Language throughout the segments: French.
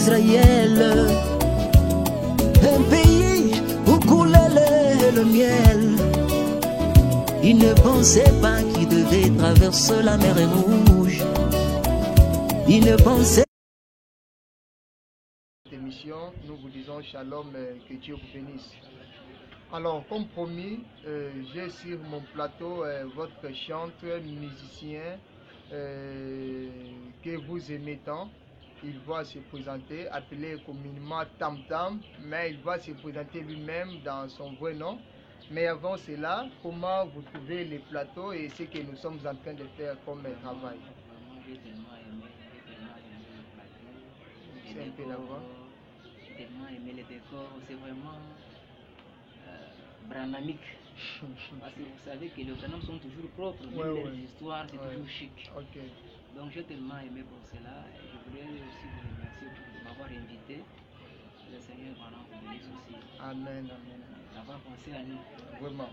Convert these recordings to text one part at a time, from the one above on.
Israël, un pays où coulait le miel. Il ne pensait pas qu'il devait traverser la mer Rouge. Il ne pensait Cette émission, nous vous disons shalom, que Dieu vous bénisse. Alors, comme promis, j'ai sur mon plateau votre chanteur, musicien que vous aimez tant. Il va se présenter, appelé communément Tam Tam, mais il va se présenter lui-même dans son vrai nom. Mais avant cela, comment vous trouvez les plateaux et ce que nous sommes en train de faire comme travail? J'ai tellement aimé le plateau, C'est un peu là-bas. j'ai tellement aimé les décors, c'est vraiment branamique. Parce que vous savez que les Branham sont toujours propres, leurs histoires, c'est toujours chic. Ok. Donc j'ai tellement aimé pour cela et je voudrais aussi vous remercier pour m'avoir invité. Le Seigneur Branham vous bénisse aussi. Amen, amen. D'avoir pensé à nous. Vraiment.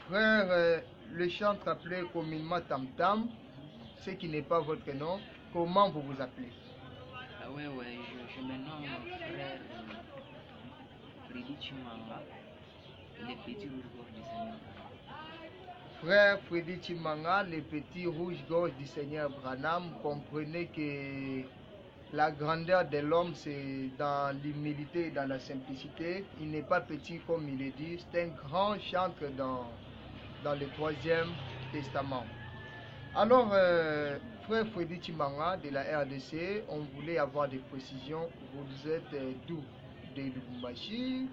Frère, le chanteur appelé communément Tam Tam, ce qui n'est pas votre nom, comment vous vous appelez? Ah ouais, je me nomme frère Freddy Chimanga, les petits rouges-gorges du Seigneur. Frère Freddy Chimanga, les petits rouges-gorges du Seigneur Branham, comprenez que la grandeur de l'homme, c'est dans l'humilité et dans la simplicité. Il n'est pas petit comme il est dit, c'est un grand chanteur dans le Troisième Testament. Alors, frère Freddy Chimanga de la RDC, on voulait avoir des précisions. Vous êtes d'où? De Lubumbashi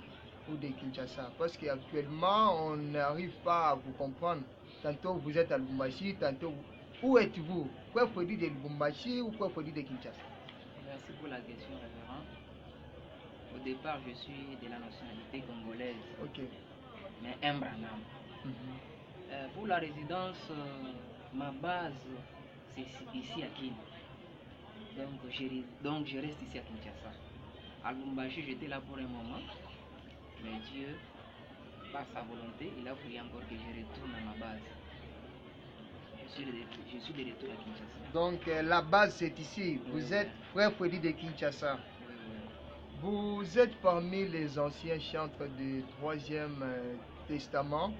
ou de Kinshasa? Parce qu'actuellement, on n'arrive pas à vous comprendre. Tantôt vous êtes à Lubumbashi, tantôt... Où êtes-vous? Frère Freddy de Lubumbashi ou frère Freddy de Kinshasa? Merci pour la question, révérend. Au départ, je suis de la nationalité congolaise, mais un Branham. Pour la résidence, ma base, c'est ici à Kin. Donc je reste ici à Kinshasa. À Lubumbashi, j'étais là pour un moment, mais Dieu, par sa volonté, il a voulu encore que je retourne à ma base. Je suis de retour à Kinshasa. Donc la base c'est ici. Vous êtes frère Freddy de Kinshasa. Vous êtes parmi les anciens chantres du Troisième Testament.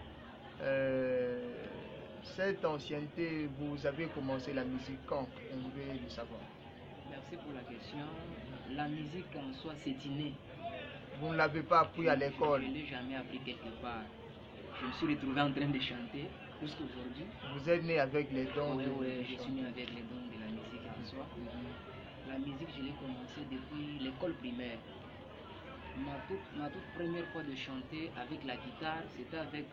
Cette ancienneté, vous avez commencé la musique quand? On veut le savoir. Merci pour la question. La musique en soi, c'est inné. Vous ne l'avez pas appris à l'école? Je ne l'ai jamais appris quelque part. Je me suis retrouvé en train de chanter jusqu'aujourd'hui. Vous êtes né avec les dons? Oui, je suis né avec les dons de la musique en soi. La musique, je l'ai commencé depuis l'école primaire. Ma toute première fois de chanter avec la guitare, c'était avec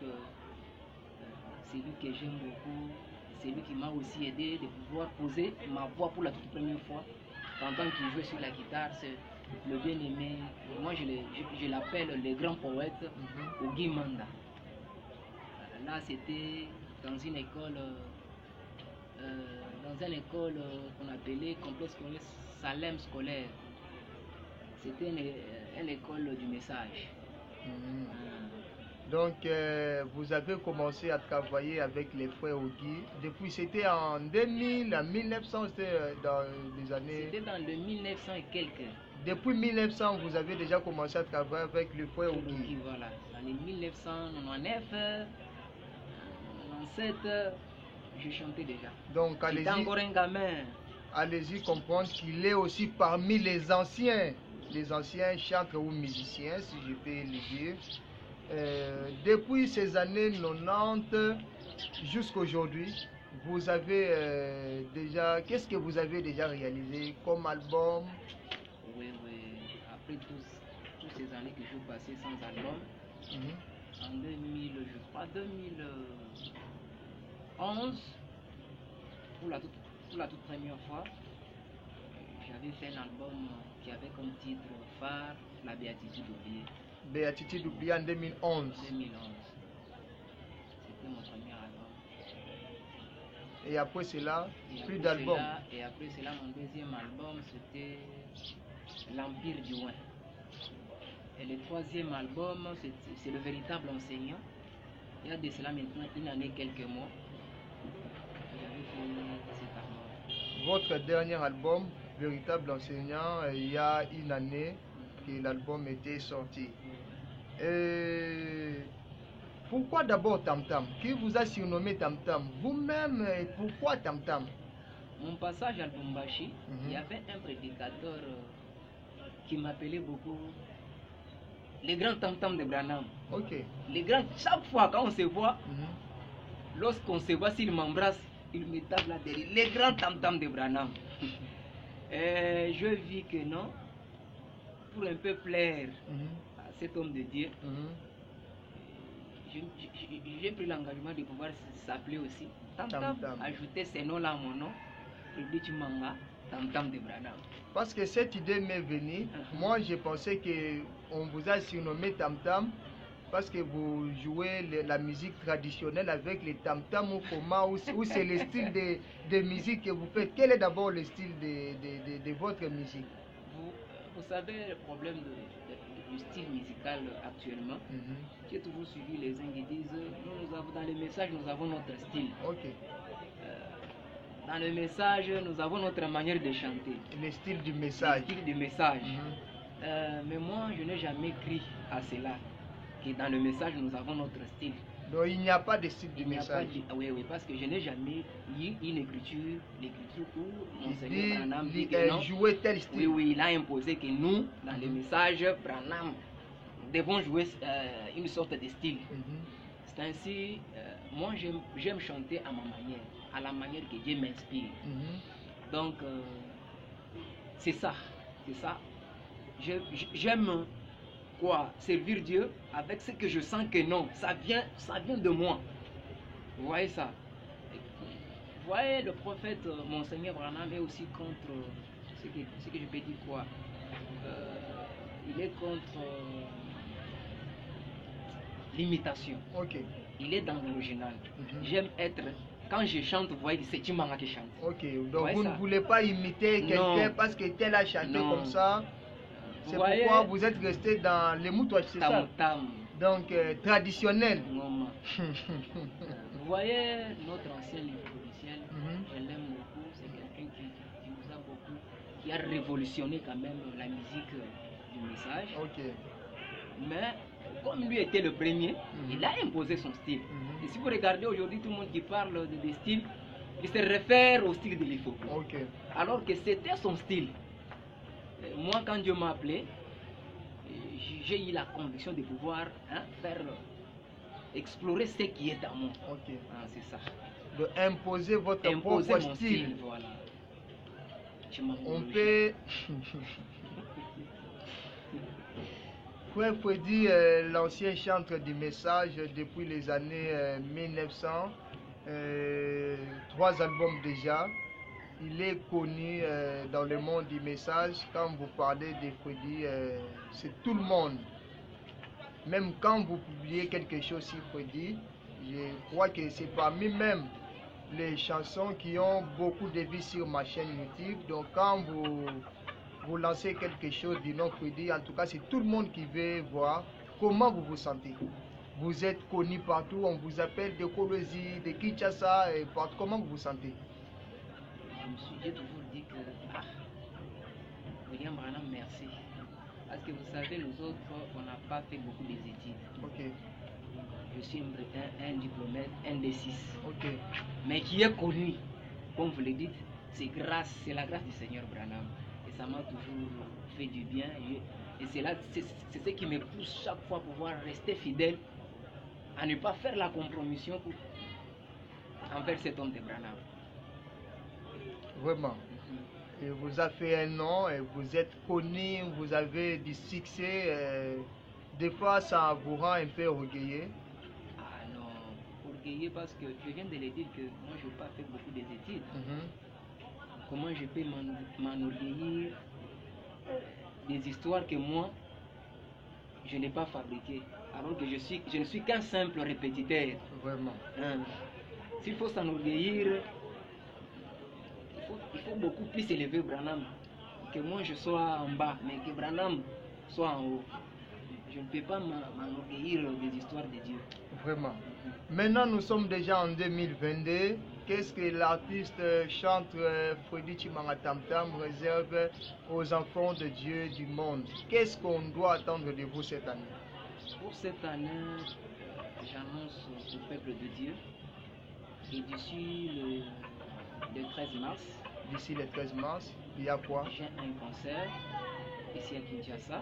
celui que j'aime beaucoup, celui qui m'a aussi aidé de pouvoir poser ma voix pour la toute première fois. Pendant qu'il jouait sur la guitare, c'est le bien-aimé. Moi, je l'appelle le grand poète Ogi Manda. Là, c'était dans une école, qu'on appelait complexe scolaire Salem scolaire. C'était une école du message. Donc, vous avez commencé à travailler avec les frères Ogi. Depuis, c'était en 2000, en 1900, c'était dans les années... C'était dans le 1900 et quelques. Depuis 1900, vous avez déjà commencé à travailler avec les frères Ogi. Voilà. Dans les 1999, 97, je chantais déjà. Donc, j'étais encore un gamin. Allez-y comprendre qu'il est aussi parmi les anciens chantres ou musiciens, si je peux le dire. Depuis ces années 90 jusqu'à aujourd'hui, vous avez déjà, qu'est-ce que vous avez déjà réalisé comme album? Oui, après toutes ces années que je suis passé sans album, en 2000, je crois 2011, pour la toute première fois, j'avais fait un album qui avait comme titre phare La Béatitude oubliée. Béatitude oubliée en 2011. 2011. C'était mon premier album. Et après cela, plus d'albums. Et après cela, mon deuxième album, c'était L'Empire du Ouin. Et le troisième album, c'est Le Véritable Enseignant. Il y a de cela maintenant une année, quelques mois. J'avais fait cet album. Votre dernier album, véritable enseignant il y a une année que l'album était sorti. Pourquoi d'abord Tam Tam? Qui vous a surnommé Tam Tam? Vous-même, pourquoi Tam Tam? Mon passage à Lubumbashi, il y avait un prédicateur qui m'appelait beaucoup les grands Tam Tam de Branham. Ok. Les grands, chaque fois quand on se voit, lorsqu'on se voit, s'il m'embrasse, il me tape là derrière. Les grands Tam Tam de Branham. Je vis que non, pour un peu plaire à cet homme de Dieu, j'ai pris l'engagement de pouvoir s'appeler aussi Tam Tam, ajouter ces noms-là à mon nom, Frédéric Manga, Tam Tam de Branham. Parce que cette idée m'est venue, moi j'ai pensé qu'on vous a surnommé Tam Tam parce que vous jouez la musique traditionnelle avec les Tam Tam ou comment, ou c'est le style de musique que vous faites. Quel est d'abord le style de votre musique? Vous savez, le problème du style musical actuellement, j'ai toujours suivi les uns qui disent, nous avons, dans les messages, nous avons notre style. Ok. Dans le message, nous avons notre manière de chanter. Le style du message. Le style du message. Mais moi, je n'ai jamais cru à cela. Que dans le message, nous avons notre style. Donc il n'y a pas de style du message. Oui, parce que je n'ai jamais eu une écriture, l'écriture où Monseigneur Branham dit que non. Jouer tel style. Oui, il a imposé que nous, dans le message, Branham, devons jouer une sorte de style. C'est ainsi, moi j'aime chanter à ma manière, à la manière que Dieu m'inspire. Donc, c'est ça. J'aime servir Dieu avec ce que je sens que non, ça vient de moi. Vous voyez ça? Vous voyez, le prophète Monseigneur Branham est aussi contre ce que je peux dire quoi? Il est contre l'imitation. Ok. Il est dans l'original. J'aime être, quand je chante, vous voyez, c'est Chimanga qui chante. Ok, donc vous ne voulez pas imiter quelqu'un parce que tel a chanté comme ça. C'est pourquoi vous êtes resté dans les moutouages, c'est ça? Donc, traditionnel. Vous voyez, notre ancien liturgicien, je l'aime beaucoup, c'est quelqu'un qui nous a beaucoup, qui a révolutionné quand même la musique du message. Ok. Mais, comme lui était le premier, il a imposé son style. Et si vous regardez aujourd'hui tout le monde qui parle de style, il se réfère au style de l'Ifo. Ok. Alors que c'était son style. Moi, quand Dieu m'a appelé, j'ai eu la conviction de pouvoir faire explorer ce qui est à moi. Ok. C'est ça. De imposer votre propre style. Voilà. On peut... Freddy, l'ancien chanteur du message depuis les années 1900, 3 albums déjà. Il est connu dans le monde du message. Quand vous parlez de Freddy, c'est tout le monde. Même quand vous publiez quelque chose sur Freddy, je crois que c'est parmi même les chansons qui ont beaucoup de vues sur ma chaîne YouTube. Donc quand vous lancez quelque chose du nom Freddy, en tout cas c'est tout le monde qui veut voir comment vous vous sentez. Vous êtes connu partout, on vous appelle de Kolosi, de Kinshasa, et partout. Comment vous vous sentez? J'ai toujours dit que William Branham, merci. Parce que vous savez, nous autres, on n'a pas fait beaucoup d'études. Ok. Je suis un diplômé, un des 6. Ok. Mais qui est connu, comme vous le dites, c'est la grâce du Seigneur Branham. Et ça m'a toujours fait du bien. Et c'est ce qui me pousse chaque fois à pouvoir rester fidèle, à ne pas faire la compromission envers cet homme de Branham. Vraiment. Et vous avez fait un nom, et vous êtes connu, vous avez du succès. Des fois, ça vous rend un peu orgueilleux. Ah non, orgueilleux parce que je viens de le dire que moi, je n'ai pas fait beaucoup d'études. Comment je peux m'enorgueillir des histoires que moi, je n'ai pas fabriquées, alors que je ne suis qu'un simple répétiteur. Vraiment. S'il faut s'enorgueillir, il faut beaucoup plus élever Branham. Que moi je sois en bas, mais que Branham soit en haut. je ne peux pas m'enorgueillir des histoires de Dieu. Vraiment. Maintenant, nous sommes déjà en 2022. Qu'est-ce que l'artiste chantre Freddy Chimanga Tam Tam réserve aux enfants de Dieu du monde? Qu'est-ce qu'on doit attendre de vous cette année? Pour cette année, j'annonce au peuple de Dieu que d'ici le 13 mars, D'ici le 13 mars, il y a quoi? j'ai un concert ici à Kinshasa.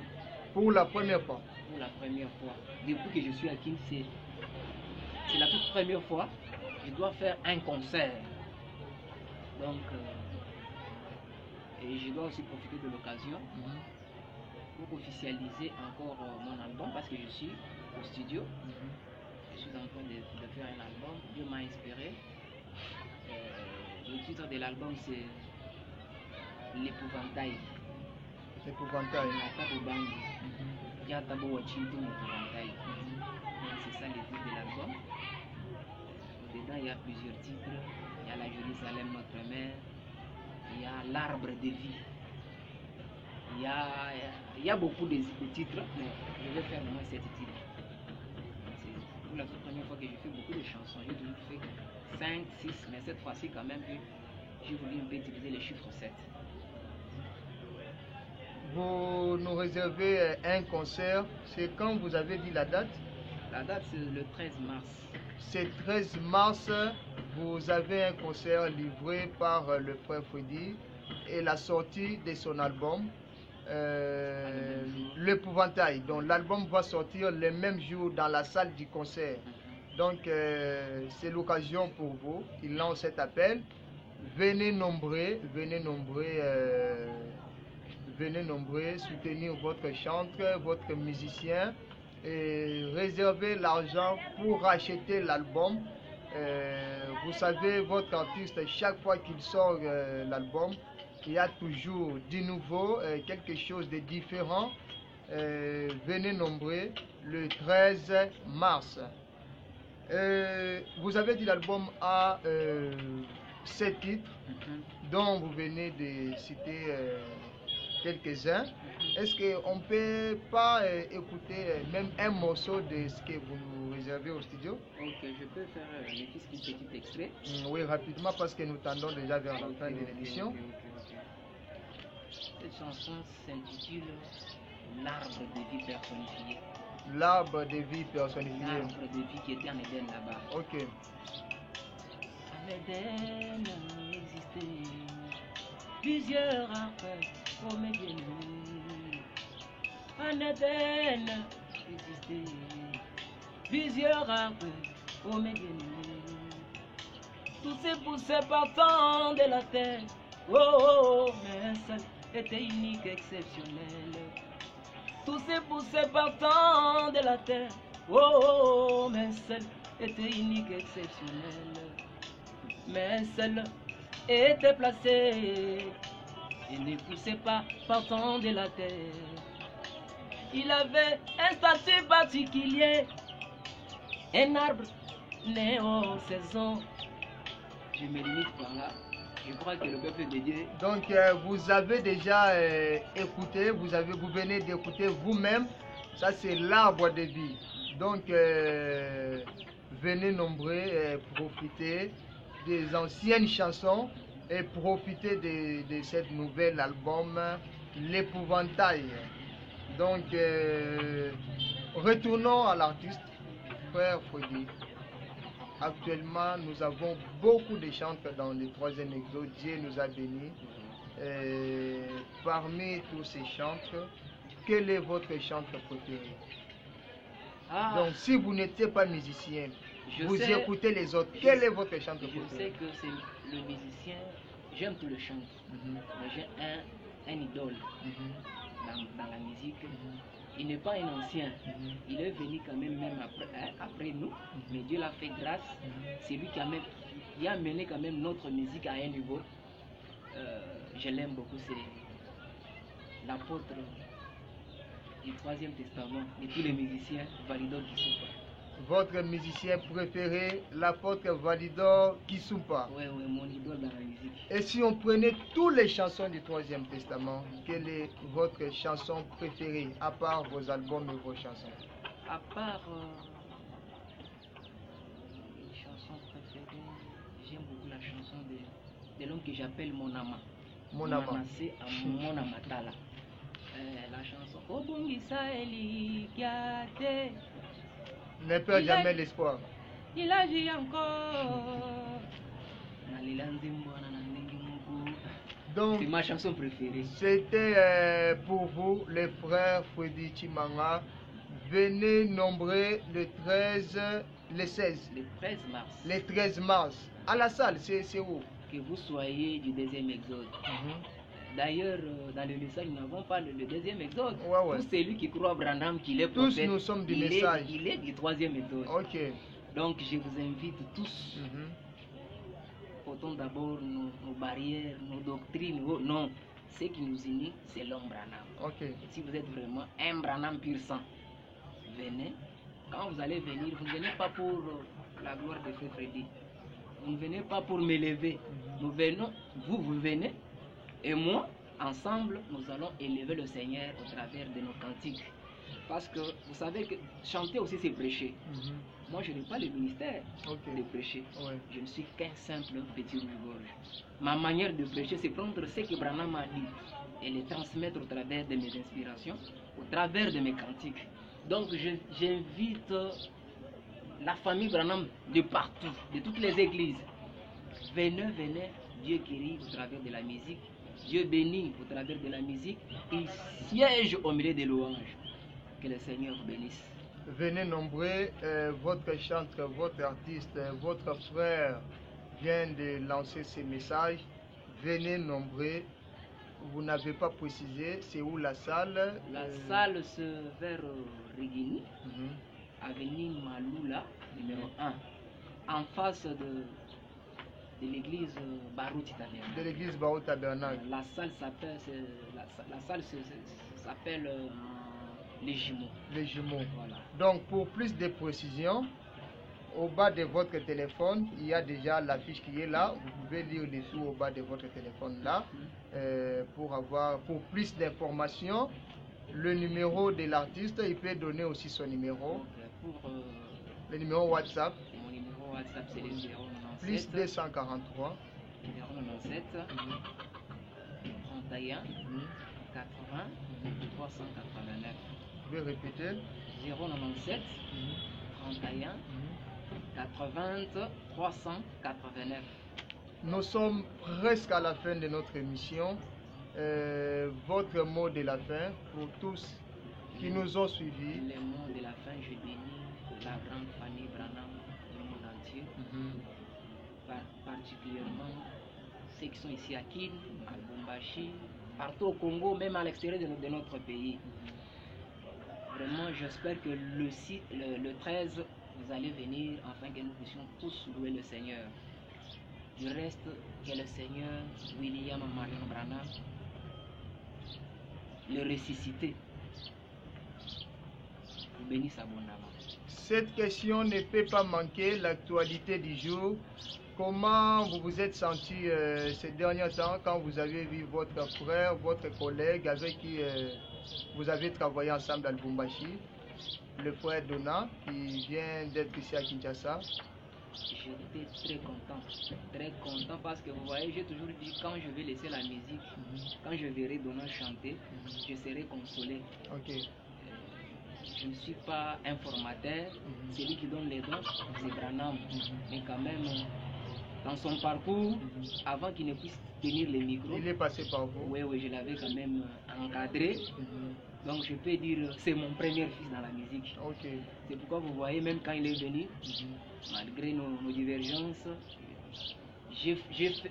Pour la première fois. Pour la première fois. Depuis que je suis à Kinshasa, c'est la toute première fois. Je dois faire un concert. Donc, et je dois aussi profiter de l'occasion pour officialiser encore mon album parce que je suis au studio. Je suis en train de faire un album. Dieu m'a inspiré. Le titre de l'album c'est L'épouvantail. L'épouvantail. C'est ça le titre de l'album. Dedans il y a plusieurs titres. Il y a La Jérusalem notre mère. Il y a L'arbre de vie. Il y a beaucoup de titres, mais je vais faire au moins 7 titres. C'est pour la toute première fois que je fais beaucoup de chansons. J'ai toujours fait 5, 6, mais cette fois-ci quand même j'ai voulu un peu utiliser le chiffre 7. Vous nous réservez un concert. C'est quand vous avez dit la date? La date c'est le 13 mars. C'est 13 mars, vous avez un concert livré par le frère Freddy et la sortie de son album L'Épouvantail. Donc l'album va sortir le même jour dans la salle du concert. Donc c'est l'occasion pour vous. Il lance cet appel. Venez nombreux soutenir votre chanteur, votre musicien et réserver l'argent pour acheter l'album. Vous savez, votre artiste, chaque fois qu'il sort l'album, il y a toujours du nouveau, quelque chose de différent. Venez nombreux le 13 mars. Vous avez dit l'album a 7 titres, dont vous venez de citer quelques-uns. Est-ce qu'on ne peut pas écouter même un morceau de ce que vous nous réservez au studio? Ok, je peux faire un petit extrait. Oui, rapidement parce que nous tendons déjà vers la fin de l'émission. Cette chanson s'intitule L'arbre de vie personnifié. L'arbre de vie personnifié. L'arbre de vie qui était en Éden là-bas. Ok. En Éden existait plusieurs arbres pour mes bien-aimés. En Éden existait plusieurs arbres pour mes bien-aimés. Tous ces poussés partant de la terre. Oh, mais un seul était unique, exceptionnel. Tous ces poussés partant de la terre. Oh, mais un seul était unique, exceptionnel. Mais un seul était placé et ne poussait pas partant de la terre. Il avait un statut particulier, un arbre né en saison. Je me limite par là. Je crois que le peuple de Dieu. Donc vous avez déjà écouté, vous venez d'écouter vous-même. Ça c'est l'arbre de vie. Donc venez nombreux profiter des anciennes chansons et profiter de cette nouvelle album L'Épouvantail. Donc retournons à l'artiste frère Freddy. Actuellement, nous avons beaucoup de chanteurs dans le 3e exode. Dieu nous a bénis. Parmi tous ces chanteurs, quel est votre chanteur préféré? Donc, si vous n'étiez pas musicien, vous écoutez les autres, quel est votre chanteur préféré? Je sais que c'est le musicien, j'aime tout le chant, mais j'ai un idole dans la musique. Il n'est pas un ancien, il est venu quand même après nous, mais Dieu l'a fait grâce. C'est lui qui a mené quand même notre musique à un niveau. Je l'aime beaucoup, c'est l'apôtre du 3e testament de tous les musiciens, Validor Kissofa. Votre musicien préféré, l'apôtre Validor Kisumpa. Oui, oui, mon idole dans la musique. Et si on prenait toutes les chansons du Troisième Testament, quelle est votre chanson préférée, à part vos albums et vos chansons? À part les chansons préférées, j'aime beaucoup la chanson de l'homme que j'appelle Mon Ama. Mon Ama. C'est Mon Amatala. La chanson Obungisa Eli Kiate. Ne perds jamais l'espoir. Il agit encore. Donc, c'est ma chanson préférée. C'était pour vous, les frères Freddy Chimanga. Venez nombreux le 13, le 16. Le 13 mars. Le 13 mars. À la salle, c'est où? Que vous soyez du deuxième exode. D'ailleurs, dans le message, nous n'avons pas le deuxième exode. Ouais. Tout celui qui croit à Branham qu'il est prophète, tous nous sommes du message. Il est du troisième exode. Ok. Donc, je vous invite tous. Portons d'abord nos barrières, nos doctrines. Non, ce qui nous unit, c'est l'homme Branham. Ok. Et si vous êtes vraiment un Branham pur sang, venez. Quand vous allez venir, vous ne venez pas pour la gloire de Frère Freddy. Vous ne venez pas pour m'élever. Nous venons, vous venez. Et moi, ensemble, nous allons élever le Seigneur au travers de nos cantiques. Parce que vous savez que chanter aussi, c'est prêcher. Moi, je n'ai pas le ministère de prêcher. Je ne suis qu'un simple petit rouge-gorge. Ma manière de prêcher, c'est prendre ce que Branham a dit et le transmettre au travers de mes inspirations, au travers de mes cantiques. Donc, j'invite la famille Branham de partout, de toutes les églises. Venez, Dieu guérit au travers de la musique. Dieu bénit au travers de la musique. Il siège au milieu des louanges. Que le Seigneur vous bénisse. Venez nombreux, votre chanteur, votre artiste, votre frère vient de lancer ce message. Venez nombreux. Vous n'avez pas précisé, c'est où la salle? La salle, c'est vers Rigini, avenue Maloula, numéro 1, en face de l'église Barouti Tabernacle. De l'église Barouti Tabernacle. La salle s'appelle Les Jumeaux. Les Jumeaux. Voilà. Donc, pour plus de précisions, au bas de votre téléphone, il y a déjà l'affiche qui est là. Vous pouvez lire les sous au bas de votre téléphone là. Pour plus d'informations, le numéro de l'artiste, il peut donner aussi son numéro. Le numéro WhatsApp. Mon numéro WhatsApp, c'est le 097. Plus 243. 097 31 80 389. Vous pouvez répéter. 097 31 80 389. Nous sommes presque à la fin de notre émission. Votre mot de la fin pour tous qui nous ont suivis. Le mot de la fin, je bénis la grande famille Branham du monde entier, particulièrement ceux qui sont ici à Kin, à Lubumbashi, partout au Congo, même à l'extérieur de notre pays. Vraiment, j'espère que le 13, vous allez venir afin que nous puissions tous louer le Seigneur. Du reste, que le Seigneur William Marion Branham, le ressuscité, vous bénisse abondamment. Cette question ne peut pas manquer, l'actualité du jour. Comment vous vous êtes senti ces derniers temps quand vous avez vu votre frère, votre collègue avec qui vous avez travaillé ensemble à Lubumbashi, le frère Dona qui vient d'être ici à Kinshasa? J'étais très content parce que vous voyez, j'ai toujours dit quand je vais laisser la musique, quand je verrai Dona chanter, je serai consolé. Je ne suis pas un formateur, celui qui donne les dons, c'est Branham. Mais quand même, dans son parcours, avant qu'il ne puisse tenir les micros, il est passé par vous? Oui, je l'avais quand même encadré. Donc je peux dire c'est mon premier fils dans la musique. C'est pourquoi vous voyez, même quand il est venu, malgré nos divergences,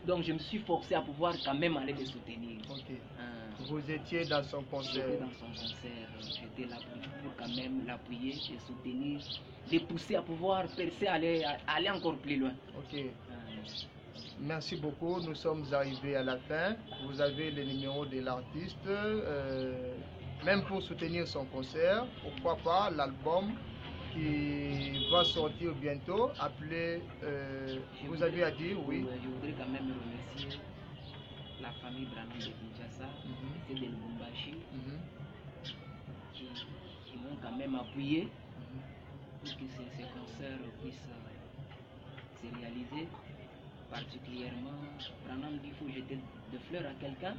donc je me suis forcé à pouvoir quand même aller le soutenir. Vous étiez dans son concert? J'étais dans son concert, j'étais là pour quand même l'appuyer, le soutenir, le pousser à pouvoir percer, aller encore plus loin. Merci beaucoup, nous sommes arrivés à la fin. Vous avez le numéro de l'artiste, même pour soutenir son concert, pourquoi pas l'album. qui va sortir bientôt, appelé, vous avez à dire, oui. Je voudrais quand même remercier la famille Branham de Kinshasa et de Lubumbashi qui m'ont quand même appuyé pour que ces concerts puissent se réaliser. Particulièrement, Branham dit qu'il faut jeter des fleurs à quelqu'un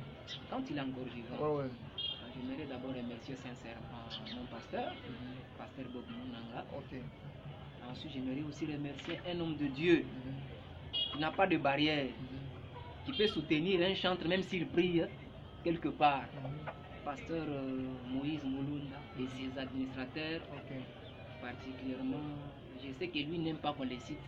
quand il est encore vivant. J'aimerais d'abord remercier sincèrement mon pasteur, pasteur Bob Munanga. Ensuite, j'aimerais aussi remercier un homme de Dieu qui n'a pas de barrière, qui peut soutenir un chanteur même s'il prie quelque part. Pasteur Moïse Moulunda et ses administrateurs, particulièrement, je sais que lui n'aime pas qu'on les cite.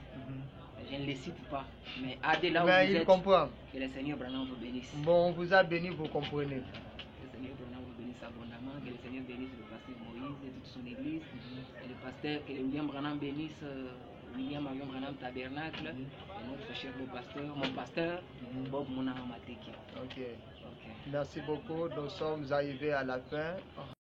Je ne les cite pas, mais Adela, mais il comprend. Que le Seigneur Branham vous bénisse. Bon, on vous a béni, vous comprenez. Que le Seigneur Branham vous bénisse abondamment, que le Seigneur bénisse le pasteur Moïse et toute son église, et le pasteur, que William Branham bénisse William Marion Branham Tabernacle, et notre cher le pasteur, mon pasteur, Bob Munanga Mateki. Merci beaucoup, nous sommes arrivés à la fin.